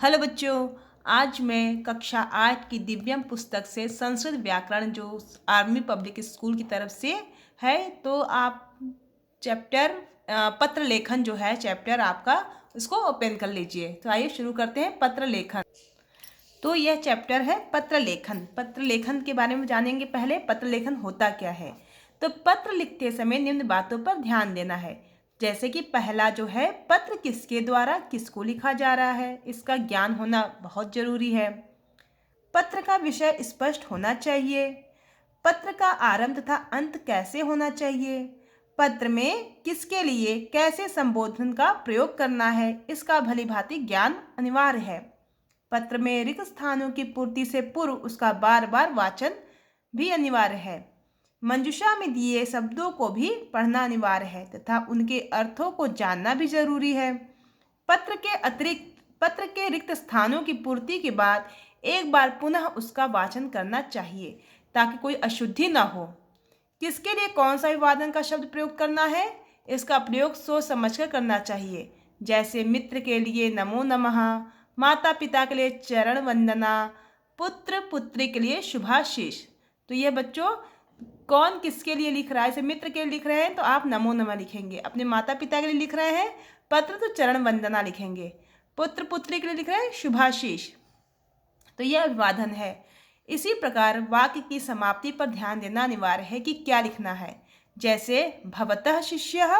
Hello बच्चों, आज मैं कक्षा 8 की दिव्यम पुस्तक से संस्कृत व्याकरण जो आर्मी पब्लिक स्कूल की तरफ से है, तो आप चैप्टर पत्र लेखन जो है चैप्टर आपका उसको ओपन कर लीजिए। तो आइए शुरू करते हैं पत्र लेखन। तो यह चैप्टर है पत्र लेखन। पत्र लेखन के बारे में जानेंगे। पहले पत्र लेखन होता क्या है। तो पत्र लिखते समय निम्न बातों पर ध्यान देना है। जैसे कि पहला जो है, पत्र किसके द्वारा किसको लिखा जा रहा है, इसका ज्ञान होना बहुत जरूरी है। पत्र का विषय स्पष्ट होना चाहिए। पत्र का आरंभ तथा अंत कैसे होना चाहिए। पत्र में किसके लिए कैसे संबोधन का प्रयोग करना है, इसका भलीभांति ज्ञान अनिवार्य है। पत्र में रिक्त स्थानों की पूर्ति से पूर्व उसका बार बार वाचन भी अनिवार्य है। मंजूषा में दिए शब्दों को भी पढ़ना अनिवार्य है तथा उनके अर्थों को जानना भी जरूरी है। पत्र के अतिरिक्त पत्र के रिक्त स्थानों की पूर्ति के बाद एक बार पुनः उसका वाचन करना चाहिए ताकि कोई अशुद्धि न हो। किसके लिए कौन सा अभिवादन का शब्द प्रयोग करना है, इसका प्रयोग सोच समझकर करना चाहिए। जैसे मित्र के लिए नमो नमः, माता पिता के लिए चरण वंदना, पुत्र पुत्री के लिए शुभाशीष। तो यह बच्चों कौन किसके लिए लिख रहा है। जैसे मित्र के लिए लिख रहे हैं तो आप नमो नमः लिखेंगे। अपने माता पिता के लिए लिख रहे हैं पत्र तो चरण वंदना लिखेंगे। पुत्र पुत्री के लिए लिख रहे हैं शुभाशीष। तो यह अभिवादन है। इसी प्रकार वाक्य की समाप्ति पर ध्यान देना अनिवार्य है कि क्या लिखना है। जैसे भवतः शिष्यः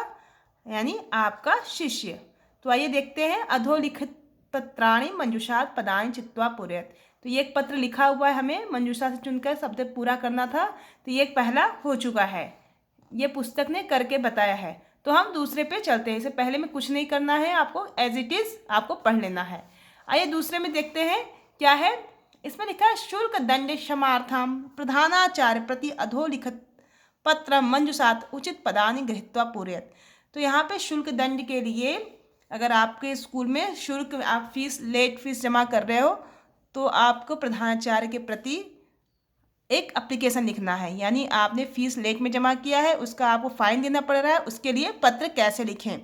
यानी आपका शिष्य। तो आइए देखते हैं। अधोलिखित पत्राणि मंजूषात् पदानि चित्वा पूरयेत्। तो ये एक पत्र लिखा हुआ है, हमें मंजूषा से चुनकर शब्द पूरा करना था। तो ये एक पहला हो चुका है, ये पुस्तक ने करके बताया है। तो हम दूसरे पे चलते हैं। इससे पहले में कुछ नहीं करना है, आपको एज इट इज आपको पढ़ लेना है। आइए दूसरे में देखते हैं क्या है। इसमें लिखा है शुल्क दंड क्षमार्थम प्रधानाचार्य प्रति अधोलिखित पत्र मंजूषात् उचित पदानि गृहीत्वा पूरयेत्। तो यहाँ पे शुल्क दंड के लिए, अगर आपके स्कूल में शुल्क आप लेट फीस जमा कर रहे हो तो आपको प्रधानाचार्य के प्रति एक एप्लीकेशन लिखना है। यानी आपने फीस लेट में जमा किया है, उसका आपको फाइन देना पड़ रहा है, उसके लिए पत्र कैसे लिखें।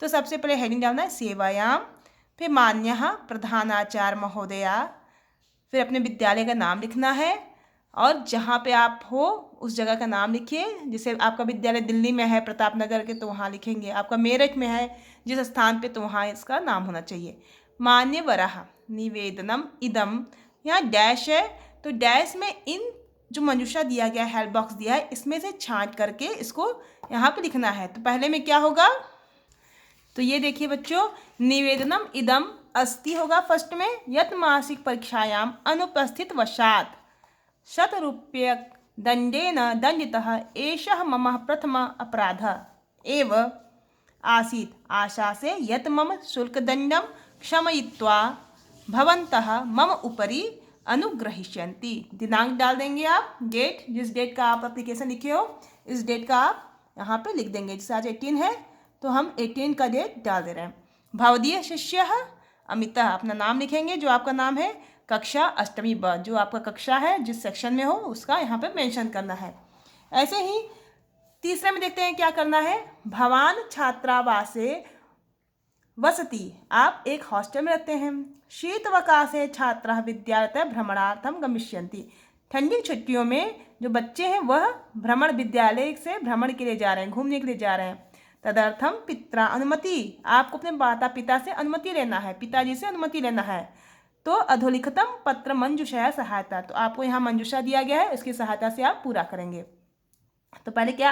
तो सबसे पहले हेडिंग डालना है सेवायाम, फिर मान्यः प्रधानाचार्य महोदया, फिर अपने विद्यालय का नाम लिखना है और जहाँ पे आप हो उस जगह का नाम लिखिए। जैसे आपका विद्यालय दिल्ली में है प्रताप नगर के तो वहाँ लिखेंगे, आपका मेरठ में है जिस स्थान पे तो वहाँ इसका नाम होना चाहिए। मान्यवरः निवेदनम इदम, यहाँ डैश है तो डैश में इन जो मंजूषा दिया गया हेल्प बॉक्स दिया है इसमें से छांट करके इसको यहाँ पे लिखना है। तो पहले में क्या होगा, तो ये देखिए बच्चों, निवेदनम इदम अस्ति होगा फर्स्ट में। यत मासिक परीक्षायाम अनुपस्थित वशात ₹100 दंडेन दंडितः एषः मम प्रथम अपराधः एव आसीत्। आशा से यत मम शुल्कदंडं क्षमयित्वा भवन्तः मम उपरि अनुग्रहिष्यन्ति। दिनांक डाल देंगे आप, डेट, जिस डेट का आप एप्लीकेशन लिखे हो इस डेट का आप यहाँ पे लिख देंगे। जैसे आज 18 है तो हम 18 का डेट डाल दे रहे हैं। भवदीय शिष्यः अमितः, अपना नाम लिखेंगे जो आपका नाम है। कक्षा अष्टमी ब, जो आपका कक्षा है जिस सेक्शन में हो उसका यहाँ पे मेंशन करना है। ऐसे ही तीसरे में देखते हैं क्या करना है। भवान छात्रावासे वसति, आप एक हॉस्टल में रहते हैं। शीतवकाशे छात्राः विद्यालयतः भ्रमणार्थं गमिष्यन्ति, ठंडी छुट्टियों में जो बच्चे हैं वह भ्रमण विद्यालय से भ्रमण के लिए जा रहे हैं, घूमने के लिए जा रहे हैं। तदर्थम पित्रा अनुमति, आपको अपने माता पिता से अनुमति लेना है, पिताजी से अनुमति लेना है। तो अधोलिखितम पत्र मंजूषया सहायता, तो आपको यहाँ मंजूषा दिया गया है, उसकी सहायता से आप पूरा करेंगे। तो पहले क्या,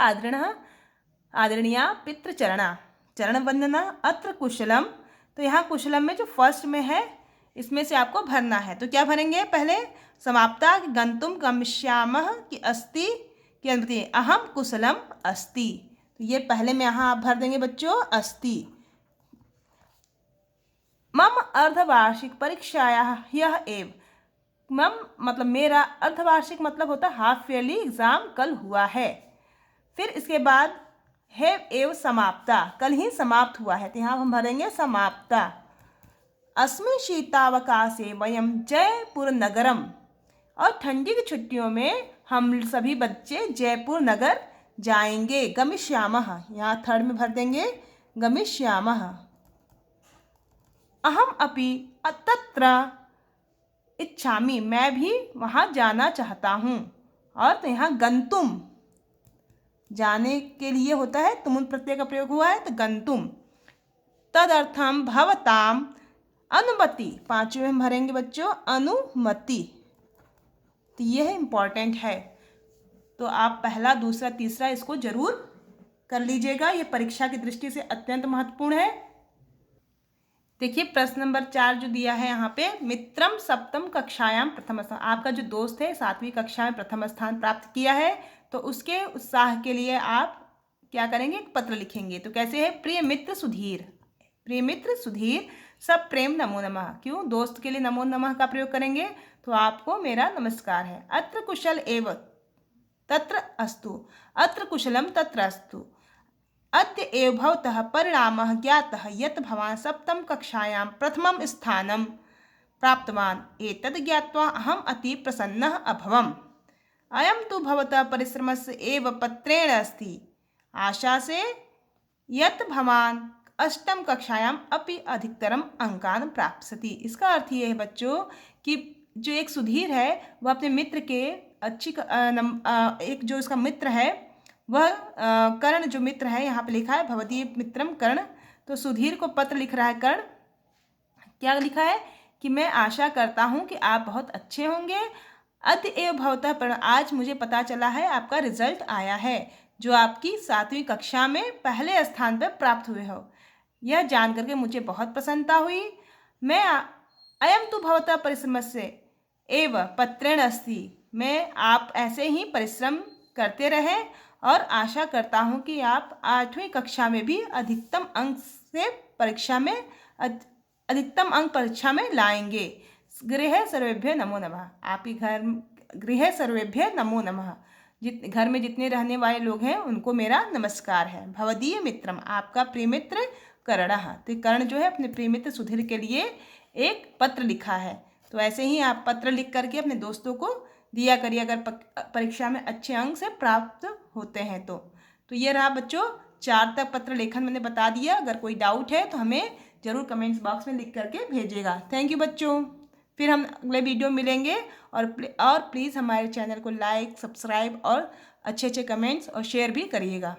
आदरणीया पितृचरणा चरण वंदना अत्र कुशलम। तो यहाँ कुशलम में जो फर्स्ट में है इसमें से आपको भरना है। तो क्या भरेंगे, पहले समाप्ता गंतुम गमिष्यामः की अस्ति की अनुमति, अहम कुशलम अस्ति। तो ये पहले में यहाँ आप भर देंगे बच्चों अस्ति। मम अर्धवार्षिक परीक्षाया यह एव, मम मतलब मेरा, अर्धवार्षिक मतलब होता है हाफ ईयरली एग्जाम कल हुआ है। फिर इसके बाद है एव समाप्ता, कल ही समाप्त हुआ है, तो यहाँ हम भरेंगे समाप्ता। अस्मिन् शीतावकाशे वयम जयपुर नगरम, और ठंडी की छुट्टियों में हम सभी बच्चे जयपुर नगर जाएंगे। गमिष्यामः, यहाँ थर्ड में भर देंगे गमिष्यामः। अहम अपि तत्र इच्छामि, मैं भी वहाँ जाना चाहता हूँ। और तो यहाँ गंतुम, जाने के लिए होता है, तुमुल प्रत्यय का प्रयोग हुआ है तो गंतुम। तदर्थम भवताम अनुमति, पांचवें में भरेंगे बच्चों अनुमति। तो यह इम्पॉर्टेंट है, तो आप पहला दूसरा तीसरा इसको जरूर कर लीजिएगा, ये परीक्षा की दृष्टि से अत्यंत महत्वपूर्ण है। देखिए प्रश्न नंबर 4 जो दिया है यहाँ पे, मित्रम सप्तम कक्षायाम प्रथम स्थान, आपका जो दोस्त है 7वीं कक्षा में प्रथम स्थान प्राप्त किया है, तो उसके उत्साह के लिए आप क्या करेंगे, एक पत्र लिखेंगे। तो कैसे है, प्रिय मित्र सुधीर, प्रिय मित्र सुधीर, सब प्रेम नमो नमः। क्यों, दोस्त के लिए नमो नमः का प्रयोग करेंगे, तो आपको मेरा नमस्कार है। अत्र कुशल एव तत्र अस्तु, अत्र कुशलम तत्र अस्तु। अद्य एव भवतः परिणामः ज्ञातः यत् भवान् सप्तम कक्षायां प्रथमं स्थानं प्राप्तवान्। एतद् ज्ञात्वा अहम् अति प्रसन्नः अभवम्। अयं तु भवतः परिश्रमस्य एव पत्रेण अस्ति। आशा से यत् भवान् अष्टम कक्षायां अपि अधिकतरम अंकान प्राप्स्यति। इसका अर्थ ये है बच्चों कि जो एक सुधीर है वह अपने मित्र के एक जो इसका मित्र है वह कर्ण, जो मित्र है यहाँ पे लिखा है भवदीय मित्रम कर्ण, तो सुधीर को पत्र लिख रहा है कर्ण। क्या लिखा है कि मैं आशा करता हूँ कि आप बहुत अच्छे होंगे। अद्य एव भवतः परिणाम, आज मुझे पता चला है आपका रिजल्ट आया है जो आपकी 7वीं कक्षा में पहले स्थान पर प्राप्त हुए हो। यह जान करके मुझे बहुत प्रसन्नता हुई। मैं अयम तो भवतः परिश्रमस्य एव पत्रेण अस्ति, मैं आप ऐसे ही परिश्रम करते रहें और आशा करता हूँ कि आप 8वीं कक्षा में भी अधिकतम अंक परीक्षा में लाएंगे। गृह सर्वेभ्य नमो नमः, आपके घर गृह सर्वेभ्य नमो नमः, घर में जितने रहने वाले लोग हैं उनको मेरा नमस्कार है। भवदीय मित्रम, आपका प्रिय मित्र कर्णः, तो कर्ण जो है अपने प्रिय मित्र सुधीर के लिए एक पत्र लिखा है। तो ऐसे ही आप पत्र लिख करके अपने दोस्तों को दिया करिए अगर परीक्षा में अच्छे अंक से प्राप्त होते हैं तो ये रहा बच्चों 4 तक पत्र लेखन मैंने बता दिया। अगर कोई डाउट है तो हमें ज़रूर कमेंट्स बॉक्स में लिख करके भेजिएगा। थैंक यू बच्चों, फिर हम अगले वीडियो मिलेंगे। और प्लीज़ हमारे चैनल को लाइक, सब्सक्राइब और अच्छे अच्छे कमेंट्स और शेयर भी करिएगा।